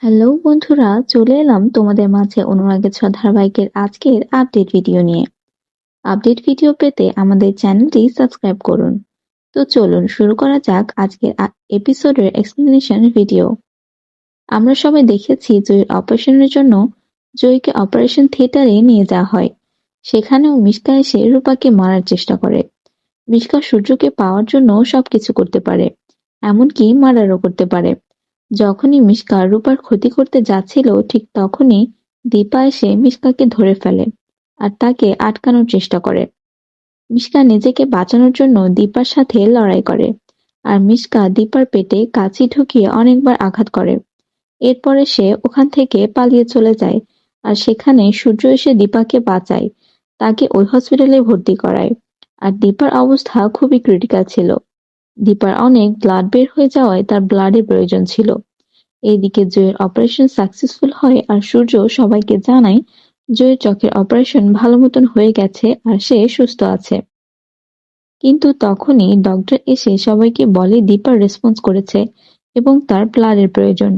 Hello বন্ধুরা, চলে এলাম তোমাদের মাঝে অনুরাগের ছোঁয়া ধারাবাহিকের আজকের আপডেট ভিডিও নিয়ে। আপডেট ভিডিও পেতে আমাদের চ্যানেলটি সাবস্ক্রাইব করুন। তো চলুন শুরু করা যাক আজকের এপিসোডের এক্সপ্লেনেশন ভিডিও। আমরা সবাই দেখেছি জয়ীর অপারেশনের জন্য জয়ীকে অপারেশন থিয়েটারে নিয়ে যাওয়া হয়। সেখানেও মিশকা এসে রূপাকে মারার চেষ্টা করে। মিশকা সূর্যকে পাওয়ার জন্য সবকিছু করতে পারে, এমনকি মার্ডারও করতে পারে। যখনই মিশকা রূপার ক্ষতি করতে যাচ্ছিল ঠিক তখনই দীপা এসে মিশকাকে ধরে ফেলে আর তাকে আটকানোর চেষ্টা করে। মিশকা নিজেকে বাঁচানোর জন্য দীপার সাথে লড়াই করে, আর মিশকা দীপার পেটে কাঁচি ঢুকিয়ে অনেকবার আঘাত করে। এরপরে সে ওখান থেকে পালিয়ে চলে যায়, আর সেখানে সূর্য এসে দীপাকে বাঁচায়, তাকে ওই হসপিটালে ভর্তি করায়। আর দীপার অবস্থা খুবই ক্রিটিক্যাল ছিল। দীপার অনেক ব্লাড বের হয়ে যাওয়ায় তার ব্লাডের প্রয়োজন ছিল। এইদিকে জয়ের অপারেশন সাকসেসফুল হয় আর সূর্য সবাইকে জানায় জয়ের চোখের অপারেশন ভালো মতন হয়ে গেছে আর সে সুস্থ আছে। কিন্তু তখনই ডক্টর এসে সবাইকে বলে দীপা রেসপন্স করেছে এবং তার ব্লাডের প্রয়োজন।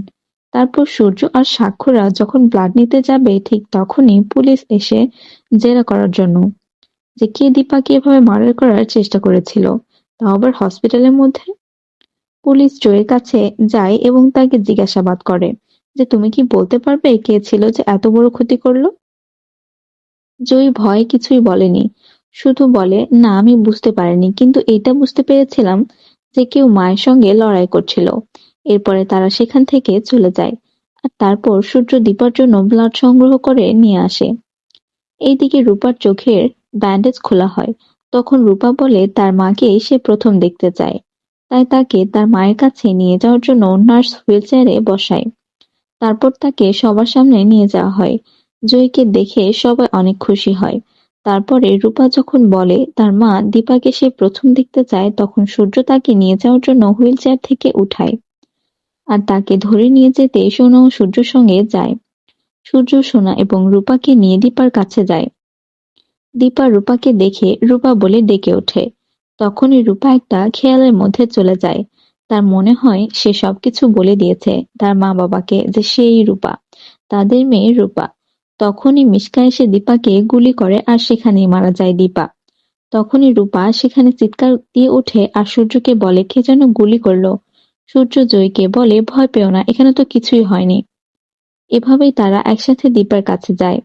তারপর সূর্য আর সাক্ষীরা যখন ব্লাড নিতে যাবে ঠিক তখনই পুলিশ এসে জেরা করার জন্য, যে কে দীপাকে এভাবে মার্ডার করার চেষ্টা করেছিল, তাও আবার হসপিটালের মধ্যে। পুলিশ জয়ের কাছে যায় এবং তাকে জিজ্ঞাসাবাদ করে যে তুমি কি বলতে পারবে কে ছিল যে এত বড় ক্ষতি করলো। জয়ী ভয়ে কিছুই বলেনি, শুধু বলে না আমি বুঝতে পারিনি, কিন্তু এটা বুঝতে পেরেছিলাম যে কেউ মায়ের সঙ্গে লড়াই করছিল। এরপরে তারা সেখান থেকে চলে যায়, আর তারপর সূর্য দীপার জন্য ব্লাড সংগ্রহ করে নিয়ে আসে। এইদিকে রূপার চোখের ব্যান্ডেজ খোলা হয়। তখন রূপা বলে তার মাকে সে প্রথম দেখতে চায়, তাই তাকে তার মায়ের কাছে নিয়ে যাওয়ার জন্য নার্স হুইলচেয়ারে বসায়। তারপর তাকে সবার সামনে নিয়ে যাওয়া হয়। জয়ীকে দেখে সবাই অনেক খুশি হয়। তারপরে রূপা যখন বলে তার মা দীপাকে সে প্রথম দেখতে চায়, তখন সূর্য তাকে নিয়ে যাওয়ার জন্য হুইলচেয়ার থেকে উঠায়, আর তাকে ধরে নিয়ে যেতে সোনা ও সূর্যের সঙ্গে যায়। সূর্য, সোনা এবং রূপাকে নিয়ে দীপার কাছে যায়। দীপা রূপাকে দেখে রূপা বলে ডেকে ওঠে। তখনই রূপা একটা খেয়ালের মধ্যে চলে যায়। তার মনে হয় সে সবকিছু বলে দিয়েছে তার মা বাবাকে যে সেই রূপা, তাদের মেয়ে রূপা। তখনই মিশকা এসে দীপাকে গুলি করে আর সেখানেই মারা যায় দীপা। তখনই রূপা সেখানে চিৎকার দিয়ে ওঠে আর সূর্যকে বলে কে যেন গুলি করলো। সূর্য জয়ীকে বলে ভয় পেও না, এখানে তো কিছুই হয়নি। এভাবেই তারা একসাথে দীপার কাছে যায়।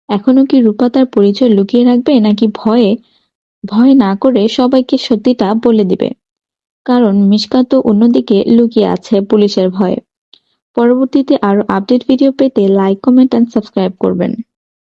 এখনো কি রূপা তার পরিচয় লুকিয়ে রাখবে, নাকি ভয়ে ভয় না করে সবাইকে সত্যিটা বলে দিবে? কারণ মিশকা তো অন্যদিকে লুকিয়ে আছে পুলিশের ভয়ে। পরবর্তীতে আরো আপডেট ভিডিও পেতে লাইক, কমেন্ট এন্ড সাবস্ক্রাইব করবেন।